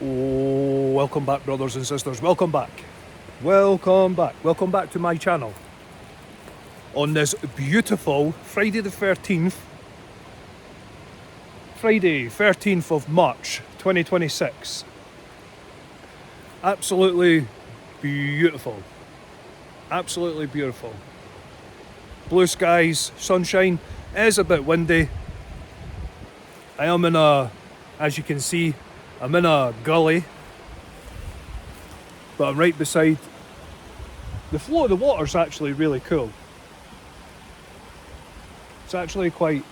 Oh, welcome back, brothers and sisters. Welcome back. Welcome back. Welcome back to my channel. On this beautiful Friday the 13th, Friday 13th of March 2026. Absolutely beautiful. Absolutely beautiful. Blue skies, sunshine. It is a bit windy. I am in as you can see, I'm in a gully, but I'm right beside the flow of the water's actually really cool. It's actually quite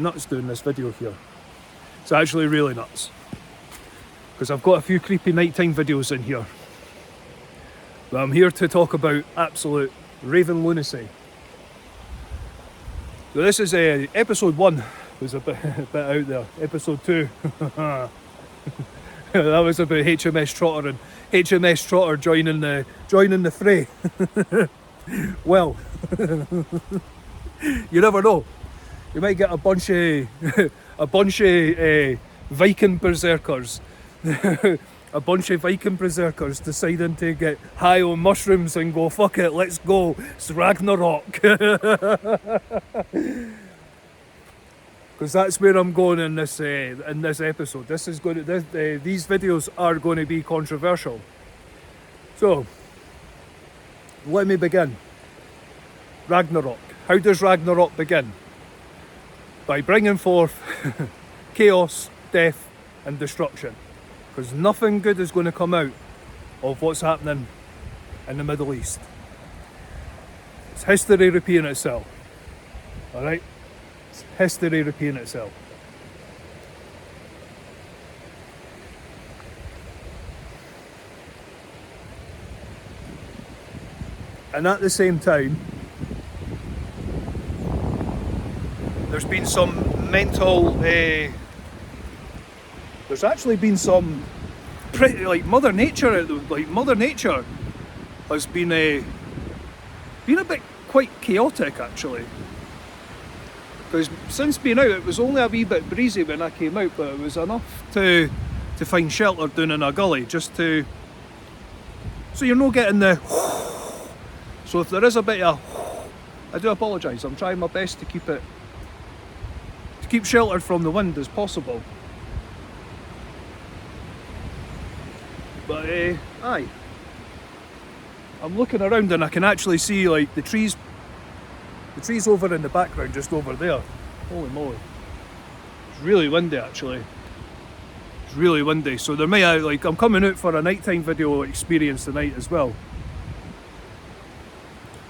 nuts doing this video here. It's actually really nuts. Because I've got a few creepy nighttime videos in here. But I'm here to talk about absolute raving lunacy. So this is episode 1. Was a bit out there. Episode 2. That was about HMS Trotter and HMS Trotter joining the fray. Well, you never know. You might get a bunch of Viking berserkers. A bunch of Viking berserkers deciding to get high on mushrooms and go, fuck it, let's go. It's Ragnarok. Because that's where I'm going in this episode. These videos are going to be controversial. So, let me begin. Ragnarok. How does Ragnarok begin? By bringing forth chaos, death, and destruction. Because nothing good is going to come out of what's happening in the Middle East. It's history repeating itself. Alright? History repeating itself. And at the same time, there's been some mental, there's actually been some pretty, Mother Nature has been a bit quite chaotic actually. Because since being out, it was only a wee bit breezy when I came out, but it was enough to find shelter down in a gully, so you're not getting the. So if there is a bit of, I do apologise. I'm trying my best to keep sheltered from the wind as possible. But aye, I'm looking around and I can actually see the trees over in the background, just over there. Holy moly. It's really windy actually. It's really windy. So there may I'm coming out for a nighttime video experience tonight as well.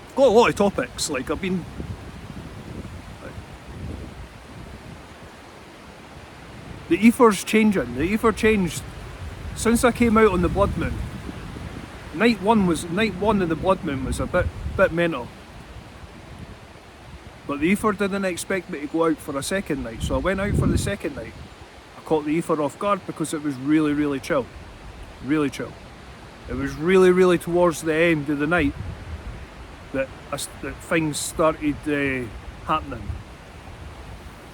I've got a lot of topics, I've been the ether's changing. The ether changed since I came out on the blood moon. Night one of the blood moon was a bit mental. But the ether didn't expect me to go out for a second night, so I went out for the second night. I caught the ether off guard because it was really, really chill. Really chill. It was really, really towards the end of the night that things started happening.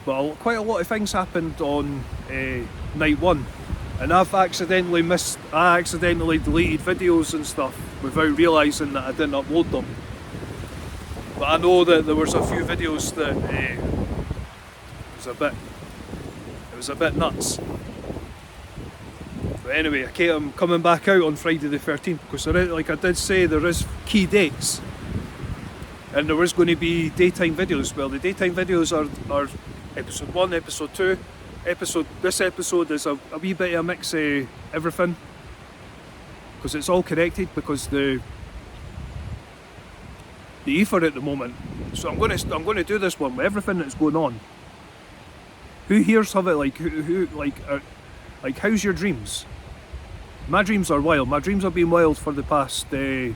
But quite a lot of things happened on night 1. And I accidentally deleted videos and stuff without realising that I didn't upload them. But I know that there was a few videos that it was a bit nuts. But anyway, I'm coming back out on Friday the 13th because I did say there is key dates. And there is going to be daytime videos. Well, the daytime videos are episode 1, episode 2. This episode is a wee bit of a mix of everything. Because it's all connected, because the ether at the moment. So I'm going to do this one with everything that's going on. Who here's have it how's your dreams? My dreams are wild. My dreams have been wild for the past 5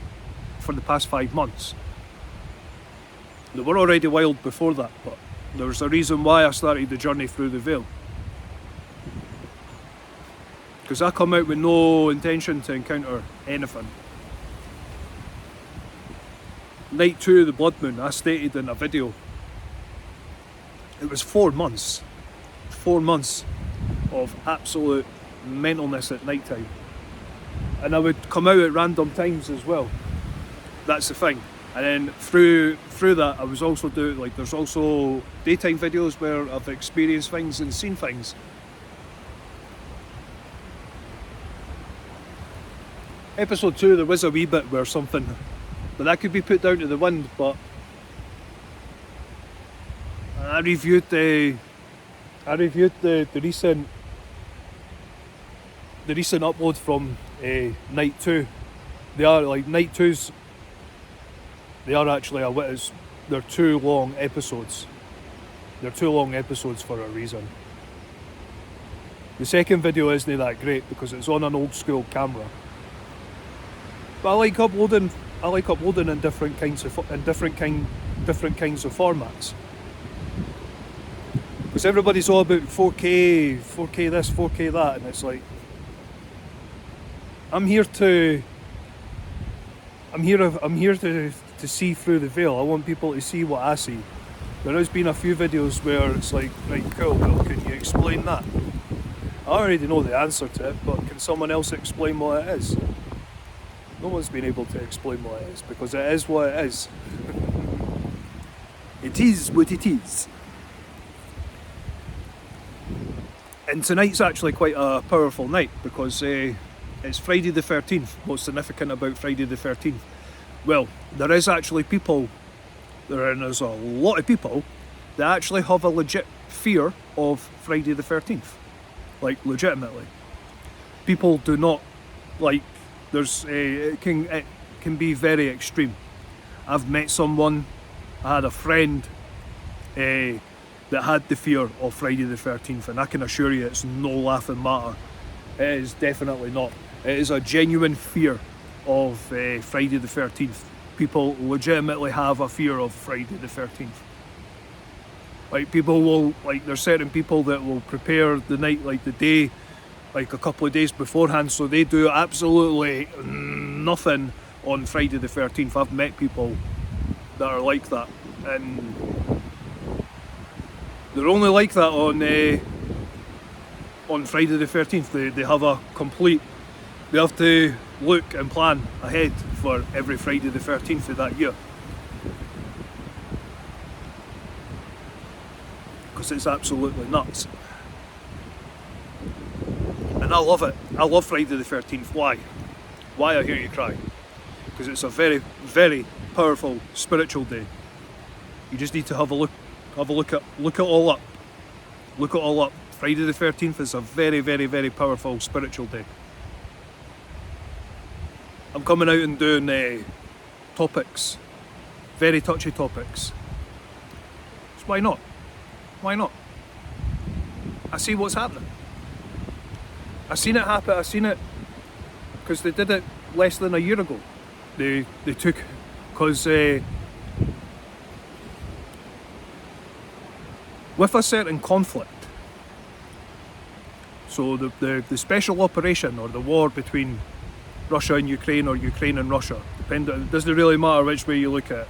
months. They were already wild before that, but there's a reason why I started the journey through the veil. Because I come out with no intention to encounter anything. Night 2 of the blood moon, I stated in a video, it was 4 months of absolute mentalness at night time. And I would come out at random times as well. That's the thing. And then through that, I was also doing, like, there's also daytime videos where I've experienced things and seen things. Episode 2, there was a wee bit where something, but that could be put down to the wind. But I reviewed the recent upload from night 2. They are like night 2s. They are actually they're 2 long episodes. They're 2 long episodes for a reason. The second video isn't that great because it's on an old school camera. But I like uploading in different kinds of formats. Because everybody's all about 4K this, 4K that, and it's like, I'm here to see through the veil. I want people to see what I see. There has been a few videos where it's like, right, cool, well, can you explain that? I already know the answer to it, but can someone else explain what it is? No one's been able to explain what it is, because it is what it is. It is what it is. And tonight's actually quite a powerful night, because it's Friday the 13th. What's significant about Friday the 13th? Well, there's a lot of people that actually have a legit fear of Friday the 13th. Like, legitimately. People do not like, it can be very extreme. I've met someone, I had a friend that had the fear of Friday the 13th, and I can assure you it's no laughing matter. It is definitely not. It is a genuine fear of Friday the 13th. People legitimately have a fear of Friday the 13th. Like, there's certain people that will prepare the night, like the day, like a couple of days beforehand, so they do absolutely nothing on Friday the 13th. I've met people that are like that, and they're only like that on Friday the 13th. They have to look and plan ahead for every Friday the 13th of that year. Because it's absolutely nuts. And I love it. I love Friday the 13th. Why? Why, I hear you cry? Because it's a very, very powerful spiritual day. You just need to have a look it all up. Look it all up. Friday the 13th is a very, very, very powerful spiritual day. I'm coming out and doing topics, very touchy topics. So why not? Why not? I see what's happening. I seen it happen. I seen it because they did it less than a year ago. They took, because with a certain conflict. So the special operation, or the war between Russia and Ukraine, or Ukraine and Russia, it doesn't really matter which way you look at it.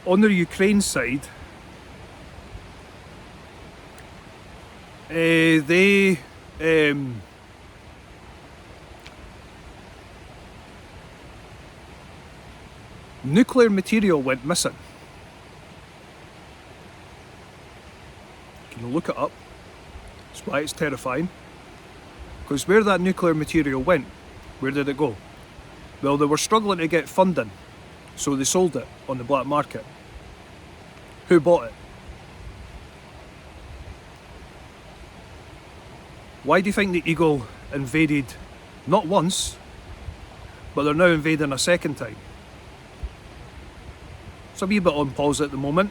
On the Ukraine side, nuclear material went missing. Can you look it up? That's why it's terrifying. Because where that nuclear material went, where did it go? Well, they were struggling to get funding, so they sold it on the black market. Who bought it? Why do you think the Eagle invaded not once, but they're now invading a second time? It's a wee bit on pause at the moment.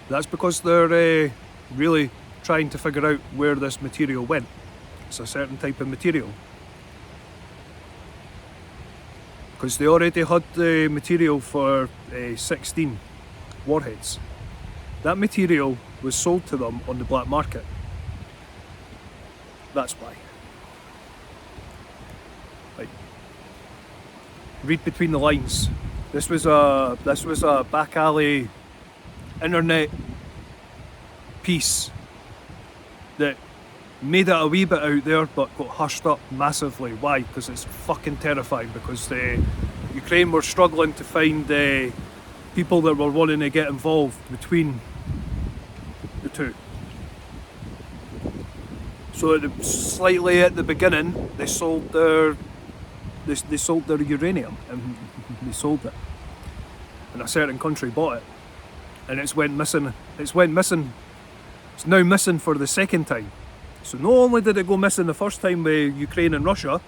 That's because they're really trying to figure out where this material went. It's a certain type of material. Because they already had the material for 16 warheads. That material was sold to them on the black market. That's why. Like, read between the lines. This was a back alley internet piece that made it a wee bit out there but got hushed up massively. Why? Because it's fucking terrifying, because Ukraine were struggling to find people that were wanting to get involved between the two. So slightly at the beginning, they sold their uranium, and they sold it, and a certain country bought it, and it's went missing. It's now missing for the second time. So not only did it go missing the first time with Ukraine and Russia,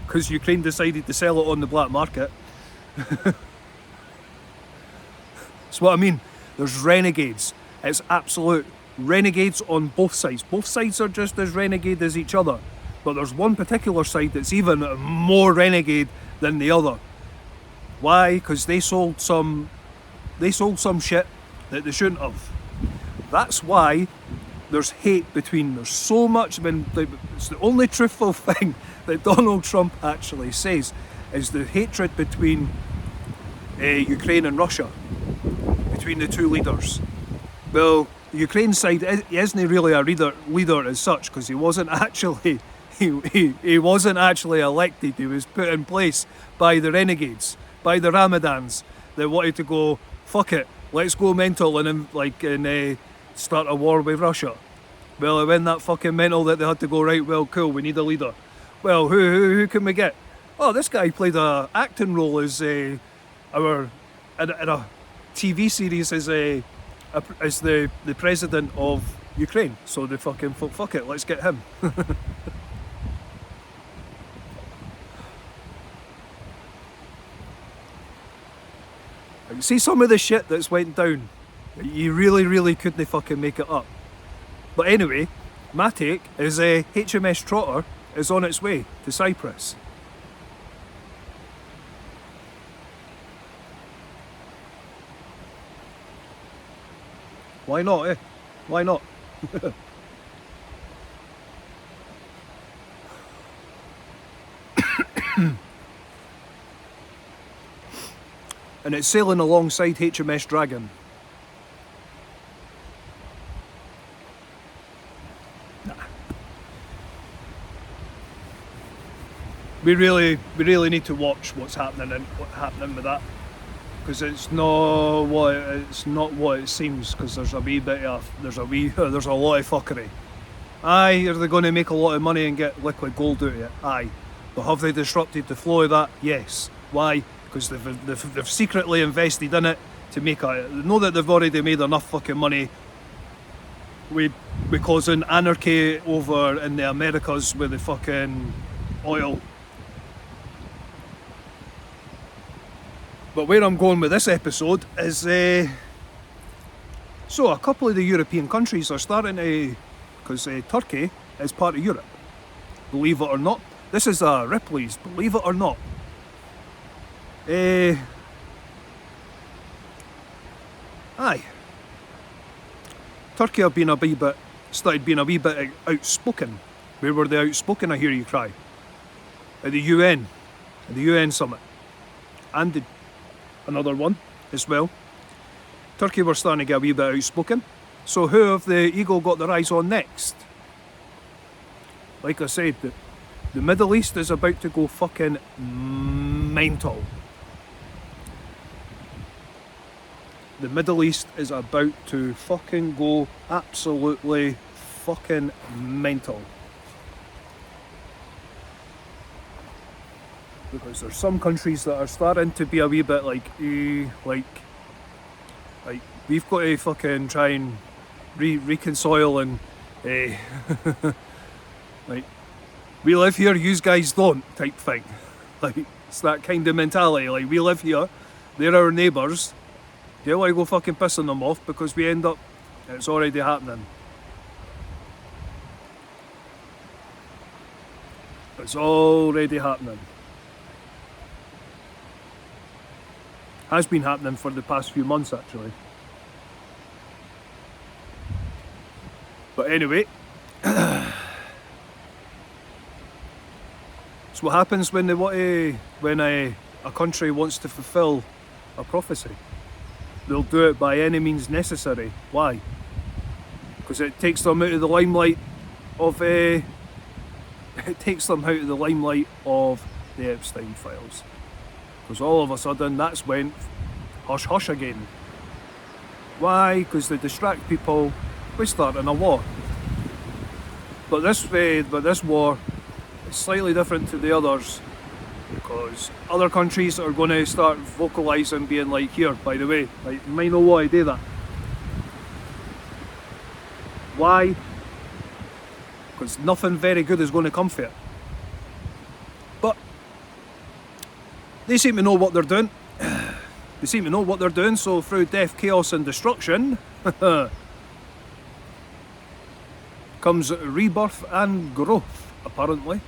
because Ukraine decided to sell it on the black market. That's what I mean. There's renegades. It's absolute renegades on both sides. Both sides are just as renegade as each other. But there's one particular side that's even more renegade than the other. Why? Because they sold some shit that they shouldn't have. That's why there's hate between. There's so much. It's the only truthful thing that Donald Trump actually says is the hatred between Ukraine and Russia, between the two leaders. Well, the Ukraine side, he isn't really a leader as such, because he wasn't actually he wasn't actually elected. He was put in place by the renegades, by the Ramadans that wanted to go, fuck it, let's go mental and start a war with Russia. Well, it went that fucking mental that they had to go, right, well, cool, we need a leader. Well, who can we get? Oh, this guy played a acting role as in a TV series as the president of Ukraine. So they fucking fuck it, let's get him. You see some of the shit that's went down. You really couldn't fucking make it up. But anyway, my take is HMS Trotter is on its way to Cyprus. Why not, eh? Why not? And it's sailing alongside HMS Dragon. Nah. We really need to watch what's happening with that, because it's not what it seems. Because there's a lot of fuckery. Aye, are they going to make a lot of money and get liquid gold out of it? Aye, but have they disrupted the flow of that? Yes. Why? Because they've secretly invested in it to make they know that they've already made enough fucking money with causing anarchy over in the Americas with the fucking oil. But where I'm going with this episode is so a couple of the European countries are starting to, because Turkey is part of Europe, believe it or not. This is Ripley's, believe it or not. Aye. Turkey have started being a wee bit outspoken. Where were they outspoken, I hear you cry? At the UN summit. And another one as well. Turkey were starting to get a wee bit outspoken. So who have the Eagle got their eyes on next? Like I said, the Middle East is about to go fucking mental. The Middle East is about to fucking go absolutely fucking mental. Because there's some countries that are starting to be a wee bit like we've got to fucking try and reconcile and like, we live here, you guys don't, type thing. Like, it's that kind of mentality. Like, we live here, they're our neighbours. Do you want to go fucking pissing them off because we end up, it's already happening. It's already happening. Has been happening for the past few months, actually. But anyway, it's what happens when a country wants to fulfil a prophecy. they'll do it by any means necessary. Why? Because it takes them out of the limelight of it takes them out of the limelight of the Epstein files. Because all of a sudden that's went hush hush again. Why? Because they distract people with starting a war. But this war is slightly different to the others, because other countries are going to start vocalising, being like, here, by the way, like, you might know why I do that. Why? Because nothing very good is going to come from it. But they seem to know what they're doing. They seem to know what they're doing, so through death, chaos and destruction comes rebirth and growth, apparently.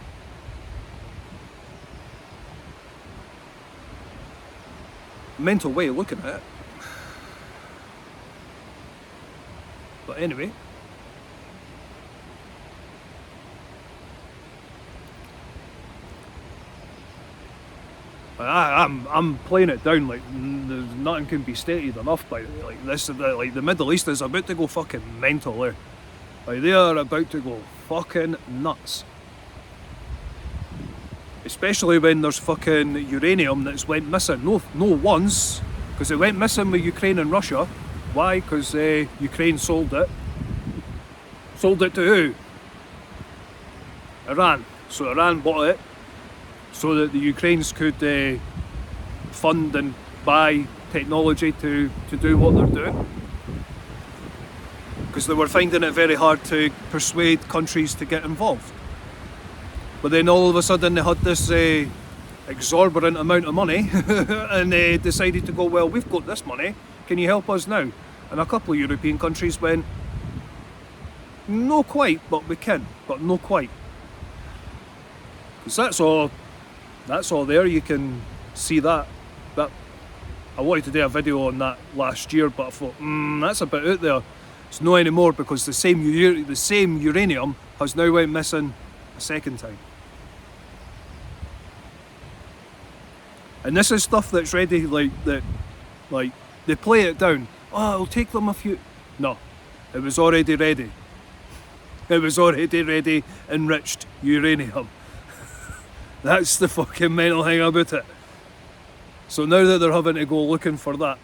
Mental way of looking at it. But anyway. I'm playing it down like there's nothing can be stated enough, by the way. Like this, like the Middle East is about to go fucking mental. Like they are about to go fucking nuts. Especially when there's fucking uranium that's went missing. No once, because it went missing with Ukraine and Russia. Why? Because Ukraine sold it. Sold it to who? Iran. So Iran bought it, so that the Ukrainians could fund and buy technology to do what they're doing. Because they were finding it very hard to persuade countries to get involved. But then all of a sudden they had this exorbitant amount of money and they decided to go, well, we've got this money, can you help us now? And a couple of European countries went, no quite, but we can, but no quite. Because that's all there, you can see that. I wanted to do a video on that last year, but I thought, that's a bit out there. It's no anymore, because the same uranium has now went missing a second time. And this is stuff that's ready, like they play it down. Oh, it'll take them a few. No, it was already ready. It was already ready, enriched uranium. That's the fucking mental thing about it. So now that they're having to go looking for that.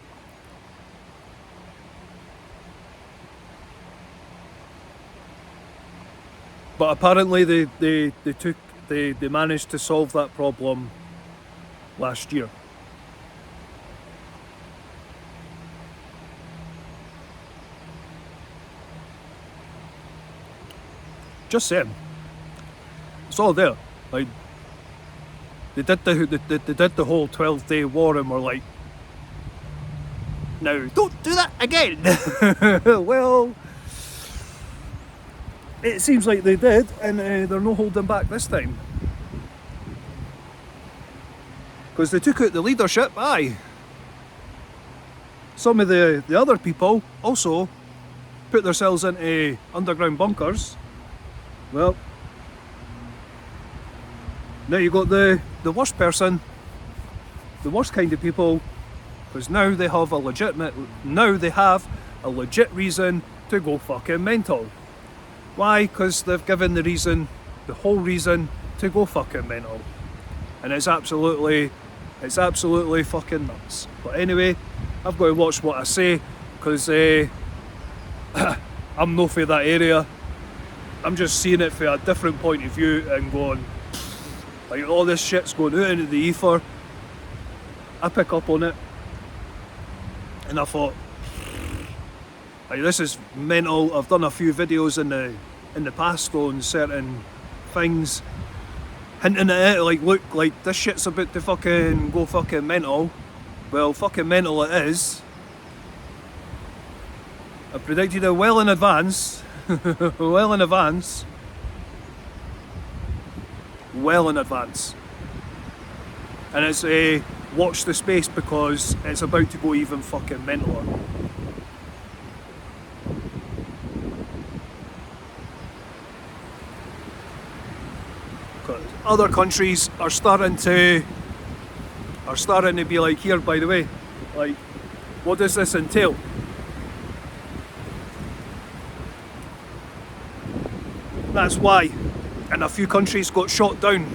But apparently they managed to solve that problem last year. Just saying. It's all there. Like they did the whole 12-day war and were like, now don't do that again. Well, it seems like they did, and they're not holding back this time. Because they took out the leadership, aye. Some of the other people also put themselves into underground bunkers. Well, now you got the worst person, the worst kind of people, because now they have a legit reason to go fucking mental. Why? Because they've given the whole reason to go fucking mental. And it's absolutely fucking nuts. But anyway, I've got to watch what I say, because I'm not for that area. I'm just seeing it from a different point of view and going, like, all this shit's going out into the ether. I pick up on it, and I thought, like, this is mental. I've done a few videos in the past on certain things, hinting at it, like, look, like, this shit's about to fucking go fucking mental. Well, fucking mental it is. I predicted it well in advance. Well in advance. And it's watch the space, because it's about to go even fucking mentaler. Because other countries are starting to be like, here, by the way, like, What does this entail? That's why in a few countries got shot down,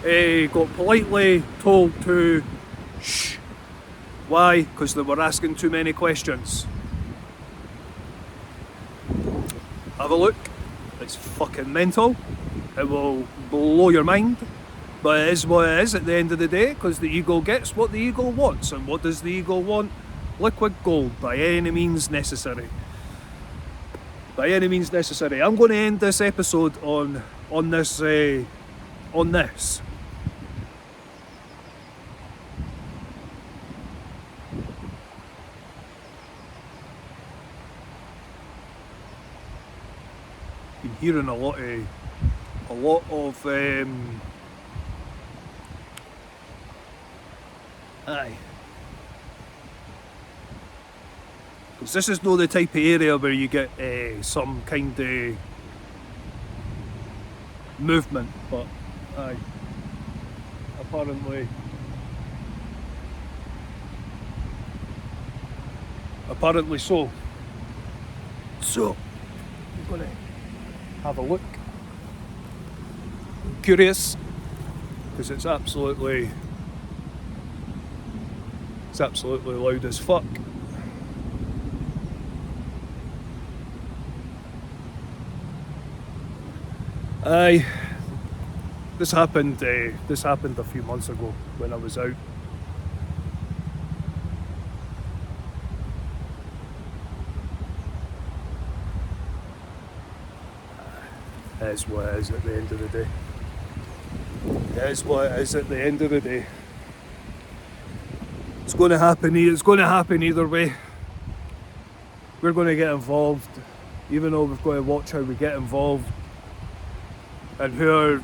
got politely told to shh. Why? Because they were asking too many questions. Have a look. It's fucking mental. It will blow your mind. But it is what it is at the end of the day, because the eagle gets what the eagle wants. And what does the eagle want? Liquid gold, by any means necessary. By any means necessary. I'm going to end this episode on this. Been hearing a lot of aye. Because this is not the type of area where you get some kind of movement, but aye, apparently so. So, I'm gonna have a look. Curious, because it's absolutely loud as fuck. Aye, this happened a few months ago when I was out. It is what it is at the end of the day. It is what it is at the end of the day. It's going to happen either way. We're going to get involved, even though we've got to watch how we get involved. And who are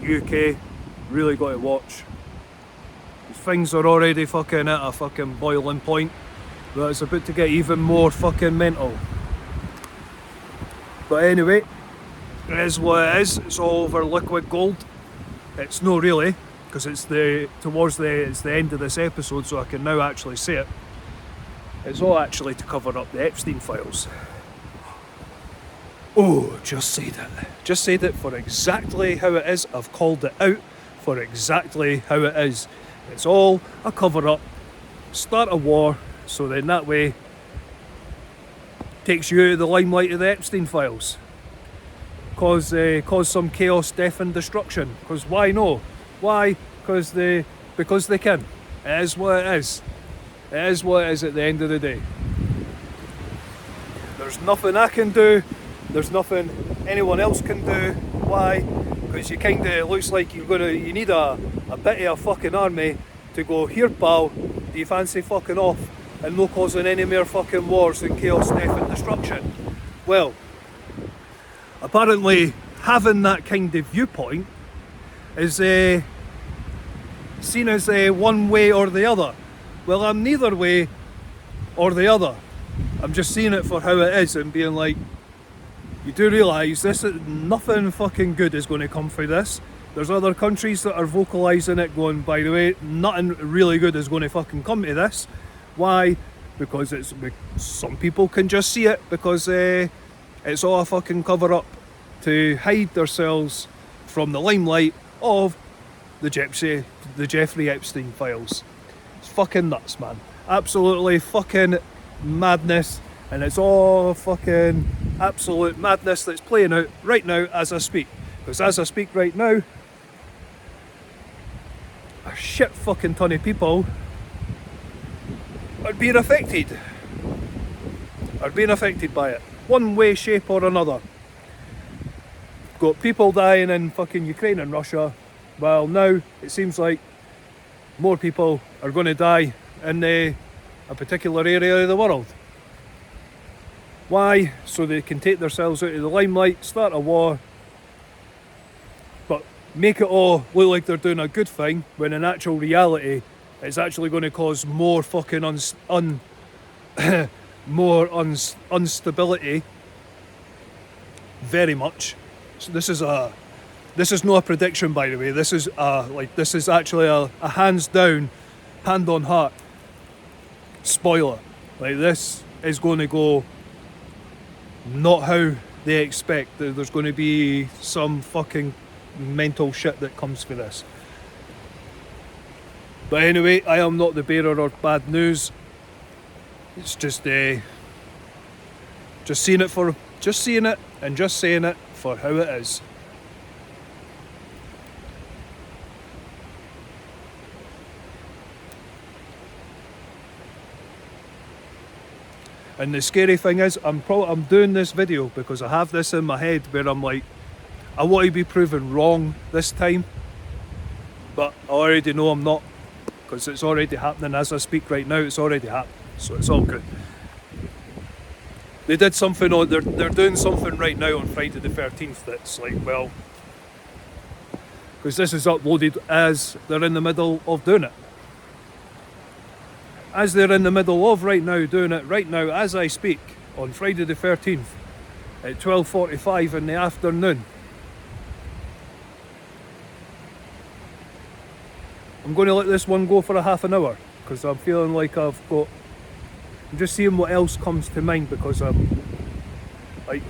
UK really got to watch. Things are already fucking at a fucking boiling point, but it's about to get even more fucking mental. But anyway, it is what it is. It's all over liquid gold. It's no really, because it's the end of this episode, so I can now actually say it. It's all actually to cover up the Epstein files. Oh, just said it. Just said it for exactly how it is. I've called it out for exactly how it is. It's all a cover-up. Start a war, so then that way takes you out of the limelight of the Epstein files. Cause some chaos, death and destruction. Because why no? Why? Because they can. It is what it is. It is what it is at the end of the day. There's nothing I can do. There's nothing anyone else can do. Why? Because you kind of looks like you need a bit of a fucking army to go, here pal, do you fancy fucking off and no causing any more fucking wars and chaos, death and destruction? Well, apparently having that kind of viewpoint is seen as one way or the other. Well, I'm neither way or the other. I'm just seeing it for how it is and being like, you do realise nothing fucking good is going to come from this. There's other countries that are vocalising it, going, by the way, nothing really good is going to fucking come to this. Why? Because some people can just see it, because it's all a fucking cover up to hide themselves from the limelight of the Jeffrey Epstein files. It's fucking nuts, man. Absolutely fucking madness. And it's all fucking absolute madness that's playing out right now as I speak. Because as I speak right now, a shit fucking ton of people are being affected. Are being affected by it. One way, shape or another. Got people dying in fucking Ukraine and Russia. Well, now it seems like more people are going to die in a particular area of the world. Why? So they can take themselves out of the limelight, start a war, but make it all look like they're doing a good thing, when in actual reality it's actually going to cause more fucking instability. Very much. So this is not a prediction, by the way. This is actually a hands down, hand on heart spoiler. Like, this is going to go not how they expect. There's going to be some fucking mental shit that comes for this. But anyway, I am not the bearer of bad news. It's just seeing it and just saying it for how it is. And the scary thing is, I'm doing this video because I have this in my head where I'm like, I want to be proven wrong this time, but I already know I'm not, because it's already happening as I speak right now. It's already happening, so it's all good. They did something, they're doing something right now on Friday the 13th that's like, well, because this is uploaded as they're in the middle of doing it. As they're in the middle of doing it right now as I speak, on Friday the 13th at 12:45 in the afternoon. I'm going to let this one go for a half an hour because I'm feeling like I'm just seeing what else comes to mind, because I'm like,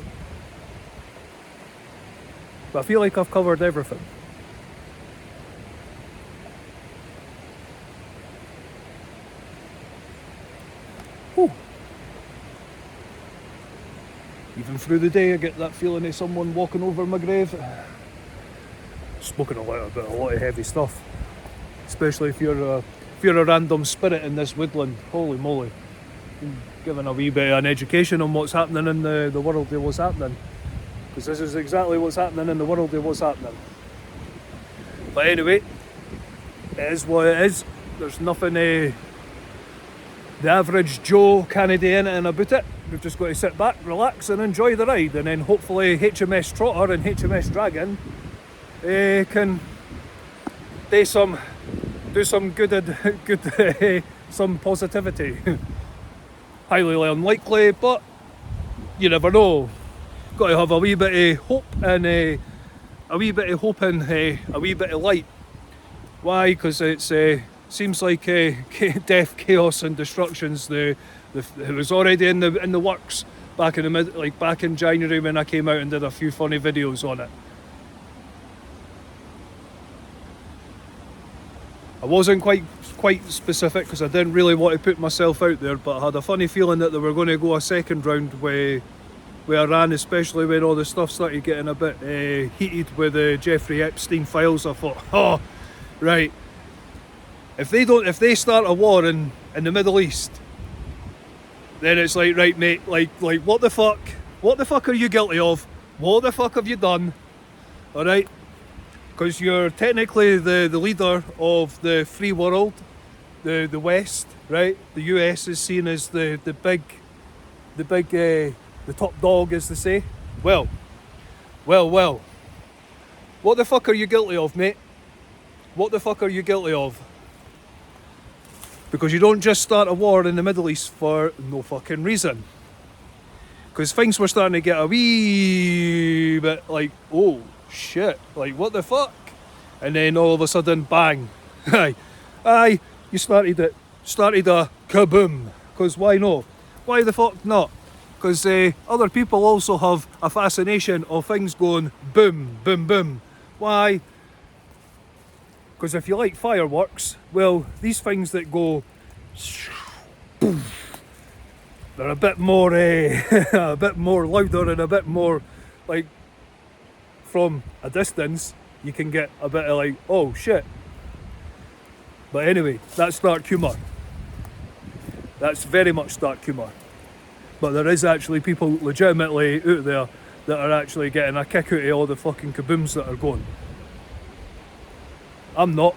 but I feel like I've covered everything. Whew. Even through the day I get that feeling of someone walking over my grave. Spoken about a lot of heavy stuff, especially if you're a random spirit in this woodland. Holy moly. Giving a wee bit of an education on what's happening in the world of what's happening, because this is exactly what's happening in the world of what's happening. But anyway, it is what it is. There's nothing the average Joe can't do anything about it. We've just got to sit back, relax and enjoy the ride, and then hopefully HMS Trotter and HMS Dragon can do some good some positivity. Highly unlikely, but you never know. Got to have a wee bit of hope and a wee bit of light. Why? Because it's seems like death, chaos, and destruction's it was already in the works back in January when I came out and did a few funny videos on it. I wasn't quite specific because I didn't really want to put myself out there, but I had a funny feeling that they were going to go a second round with Iran, especially when all the stuff started getting a bit heated with the Jeffrey Epstein files. I thought, oh, right, if they start a war in the Middle East, then it's like, right, mate, like what the fuck are you guilty of? What the fuck have you done? All right. Because you're technically the leader of the free world, the West, right? The US is seen as the top dog, as they say. Well. What the fuck are you guilty of, mate? What the fuck are you guilty of? Because you don't just start a war in the Middle East for no fucking reason. Because things were starting to get a wee bit like, oh shit, like what the fuck? And then all of a sudden, bang, aye, you started a kaboom. Because why not? Why the fuck not? Because other people also have a fascination of things going boom, boom, boom. Why? Because if you like fireworks, well, these things that go boom, they're a bit more louder and a bit more like, from a distance you can get a bit of like, oh shit. But anyway, that's dark humour. That's very much dark humour. But there is actually people legitimately out there that are actually getting a kick out of all the fucking kabooms that are going. I'm not.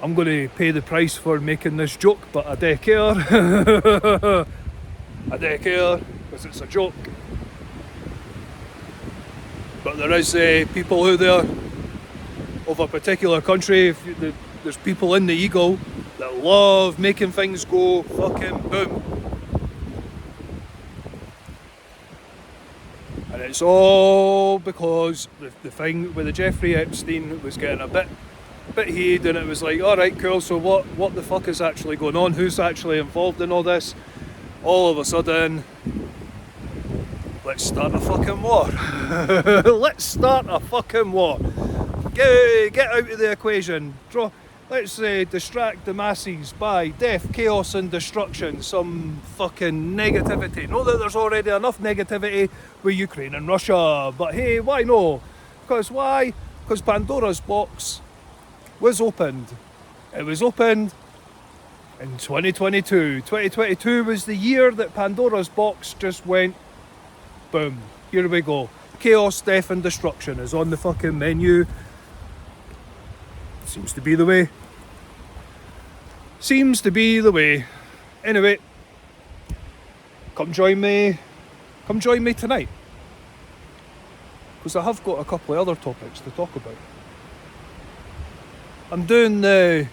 I'm going to pay the price for making this joke, but I don't care. I don't care, because it's a joke. But there is people out there of a particular country, there's people in the Eagle that love making things go fucking boom. And it's all because the thing with the Jeffrey Epstein was getting a bit bit heated, and it was like, all right, cool. So what the fuck is actually going on? Who's actually involved in all this? All of a sudden, let's start a fucking war. Let's start a fucking war. Get out of the equation. Let's distract the masses by death, chaos and destruction. Some fucking negativity. Know that there's already enough negativity with Ukraine and Russia, but hey, why no? Because why? Because Pandora's box was opened. It was opened in 2022. 2022 was the year that Pandora's box just went boom. Here we go. Chaos, death and destruction is on the fucking menu. Seems to be the way. Seems to be the way. Anyway, come join me tonight. Because I have got a couple of other topics to talk about. I'm doing the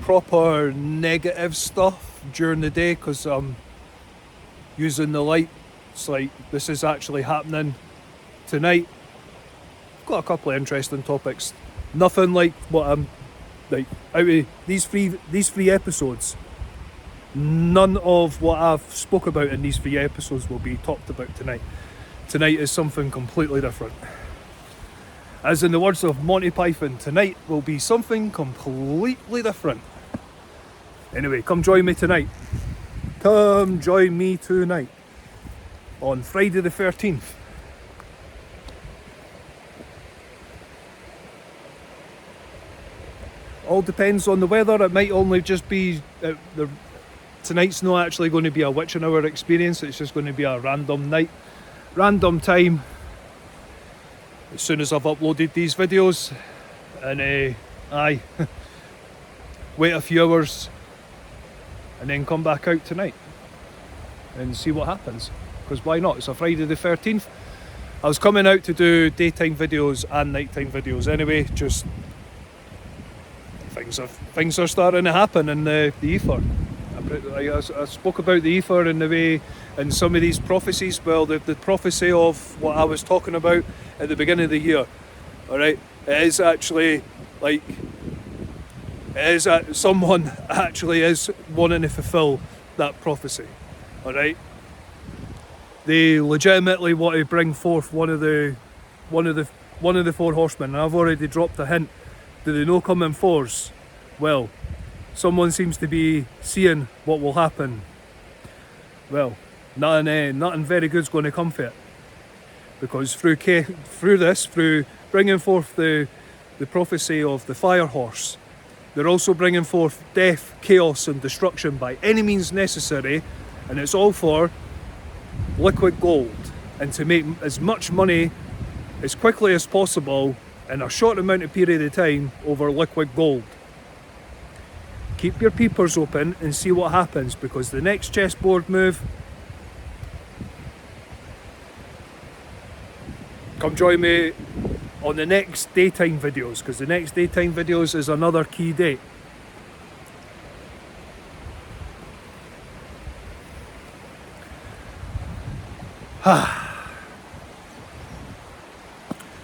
proper negative stuff during the day because I'm using the light. It's like this is actually happening tonight. I've got a couple of interesting topics. Nothing like what I'm like out of these three episodes. None of what I've spoke about in these 3 episodes will be talked about tonight. Tonight is something completely different. As in the words of Monty Python, tonight will be something completely different. Anyway, come join me tonight. Come join me tonight on Friday the 13th. All depends on the weather. It might only just be tonight's not actually going to be a witching hour experience. It's just going to be a random night, random time. As soon as I've uploaded these videos, and wait a few hours, and then come back out tonight and see what happens. Because why not? It's a Friday the 13th. I was coming out to do daytime videos and nighttime videos anyway. Just things are starting to happen in the ether. I spoke about the ether and the way, and some of these prophecies. Well, the prophecy of what I was talking about at the beginning of the year. All right, it is actually like someone actually is wanting to fulfill that prophecy. All right, they legitimately want to bring forth one of the 4 horsemen, and I've already dropped a hint. Do they know come in 4s? Well, someone seems to be seeing what will happen. Well, nothing very good's going to come for it, because through bringing forth the prophecy of the fire horse, they're also bringing forth death, chaos and destruction by any means necessary, and it's all for liquid gold, and to make as much money as quickly as possible in a short amount of period of time over liquid gold. Keep your peepers open and see what happens, because the next chessboard move, come join me on the next daytime videos, because the next daytime videos is another key date.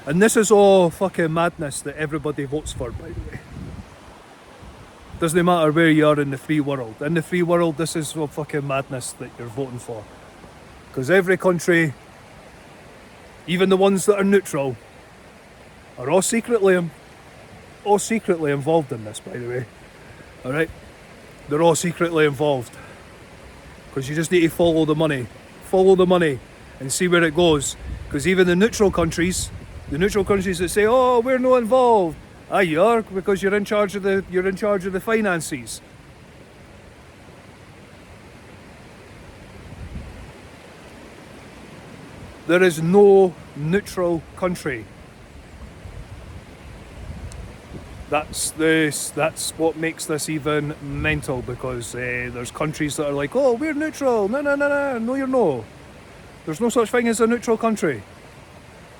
And this is all fucking madness that everybody votes for, by the way. Doesn't matter where you are in the free world. In the free world, this is all fucking madness that you're voting for. Because every country, even the ones that are neutral, are all secretly involved in this, by the way. Alright? They're all secretly involved. Because you just need to follow the money. Follow the money and see where it goes. Because even the neutral countries that say, oh, we're not involved. Ah, you are, because you're in charge of the finances. There is no neutral country. That's what makes this even mental, because there's countries that are like, oh, we're neutral. No, you're no. There's no such thing as a neutral country.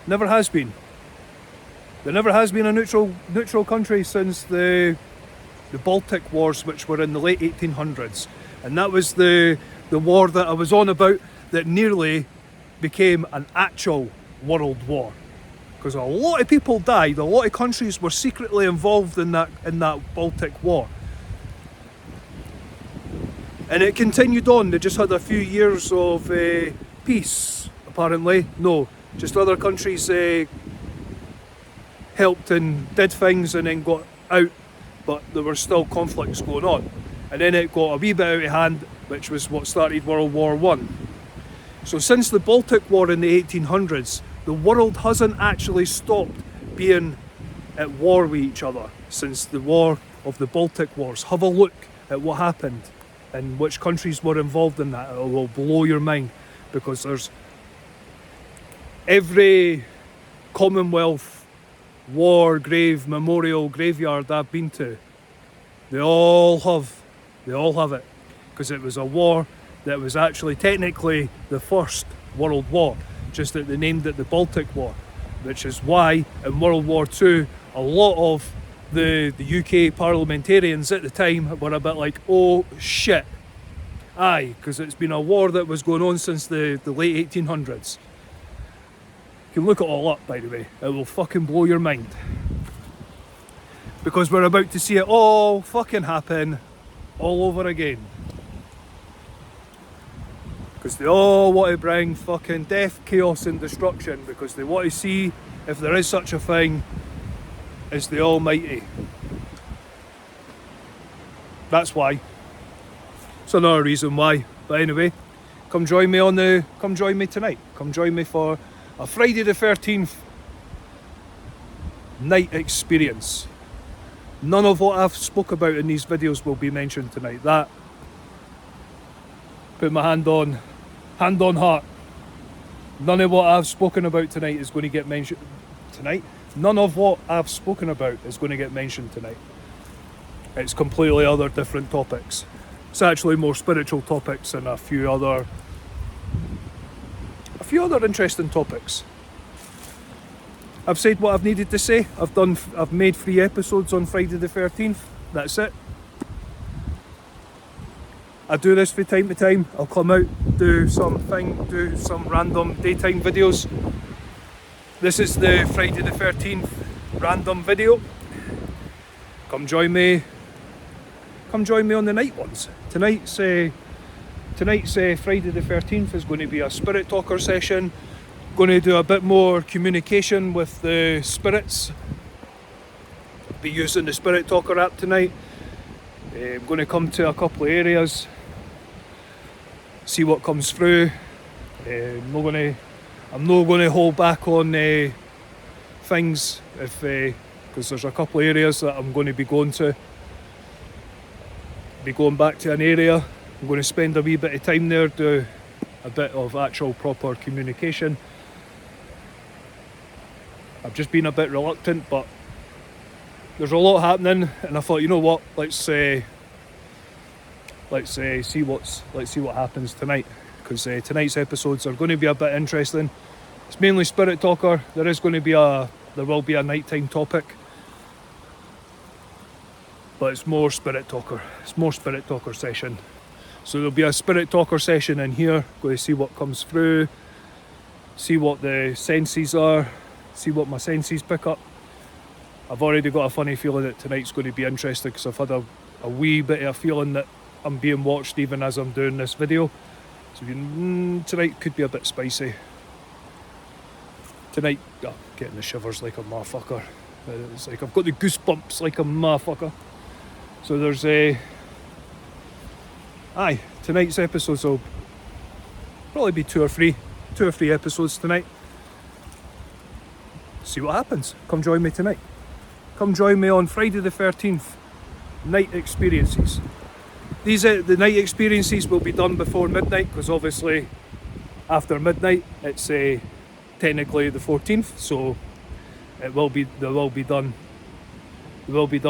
Never has been. There never has been a neutral country since the Baltic Wars, which were in the late 1800s, and that was the war that I was on about that nearly became an actual world war. because a lot of people died. A lot of countries were secretly involved in that Baltic War, and it continued on. They just had a few years of peace, apparently. No, just other countries helped and did things and then got out, but there were still conflicts going on. And then it got a wee bit out of hand, which was what started World War I. So since the Baltic War in the 1800s, the world hasn't actually stopped being at war with each other since the war of the Baltic Wars. Have a look at what happened and which countries were involved in that. It will blow your mind, because there's every Commonwealth war grave memorial graveyard I've been to, they all have it, because it was a war that was actually technically the First World War, just that they named it the Baltic War, which is why in World War II a lot of the UK parliamentarians at the time were a bit like, oh shit, aye, because it's been a war that was going on since the late 1800s. You can look it all up, by the way. It will fucking blow your mind, because we're about to see it all fucking happen all over again, because they all want to bring fucking death, chaos and destruction, because they want to see if there is such a thing as the Almighty. That's why. It's another reason why. But anyway, come join me tonight. Come join me for a Friday the 13th night experience. None of what I've spoke about in these videos will be mentioned tonight. That, put my hand on heart, none of what I've spoken about tonight is going to get mentioned tonight. None of what I've spoken about is going to get mentioned tonight. It's completely other different topics. It's actually more spiritual topics and a few other interesting topics. I've said what I've needed to say. I've made 3 episodes on Friday the 13th. That's it. I do this from time to time. I'll come out, do some random daytime videos. This is the Friday the 13th random video. Come join me on the night ones. Tonight's Friday the 13th is going to be a spirit talker session. Going to do a bit more communication with the spirits. Be using the Spirit Talker app tonight. I'm going to come to a couple of areas, see what comes through. I'm not going to hold back on things because there's a couple of areas that I'm going to be going to. Be going back to an area. I'm going to spend a wee bit of time there, do a bit of actual proper communication. I've just been a bit reluctant, but there's a lot happening, and I thought, you know what, let's see what happens tonight, because tonight's episodes are going to be a bit interesting. It's mainly Spirit Talker. There will be a nighttime topic, but it's more Spirit Talker. It's more Spirit Talker session. So there'll be a Spirit Talker session in here. Going to see what comes through, see what the senses are, see what my senses pick up. I've already got a funny feeling that tonight's going to be interesting, because I've had a wee bit of a feeling that I'm being watched even as I'm doing this video. So tonight could be a bit spicy. Tonight, getting the shivers like a motherfucker. It's like I've got the goosebumps like a motherfucker. So there's tonight's episodes will probably be two or three episodes tonight. See what happens. Come join me tonight. Come join me on Friday the 13th night experiences. The night experiences will be done before midnight, because obviously after midnight it's technically the 14th, so they will be done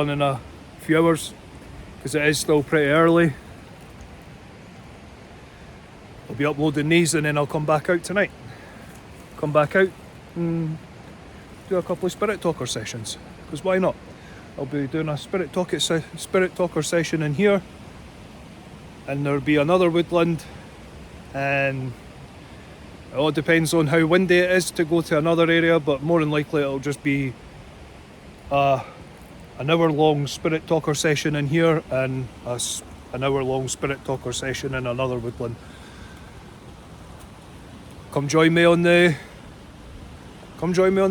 in a few hours, because it is still pretty early. I'll be uploading these and then I'll come back out tonight. Come back out and do a couple of Spirit Talker sessions, because why not? I'll be doing a Spirit Talker session in here, and there'll be another woodland, and all depends on how windy it is to go to another area, but more than likely it'll just be an hour-long Spirit Talker session in here and an hour-long Spirit Talker session in another woodland. Come join me on the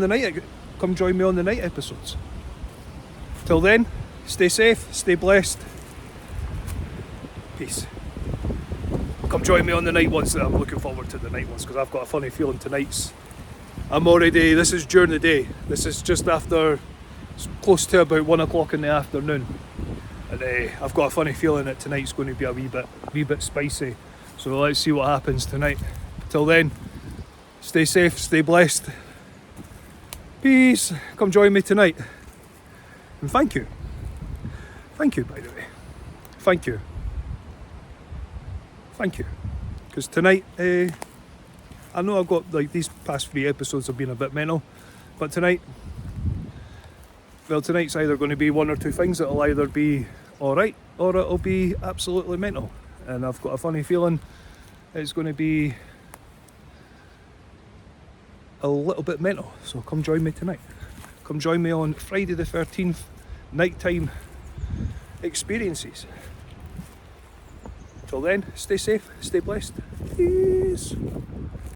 night episodes. Till then, stay safe, stay blessed. Peace. Come join me on the night ones. I'm looking forward to the night ones because I've got a funny feeling tonight's. This is during the day. This is just after, it's close to about 1 o'clock in the afternoon. And I've got a funny feeling that tonight's going to be a wee bit spicy. So let's see what happens tonight. Till then, stay safe, stay blessed. Peace. Come join me tonight. And thank you. Thank you, by the way. Thank you. Thank you. Because tonight, I know I've got, like, these past 3 episodes have been a bit mental, but tonight's either going to be 1 or 2 things. It'll either be alright or it'll be absolutely mental. And I've got a funny feeling it's going to be a little bit mental. So come join me tonight. Come join me on Friday the 13th, nighttime experiences. Till then, stay safe, stay blessed. Peace.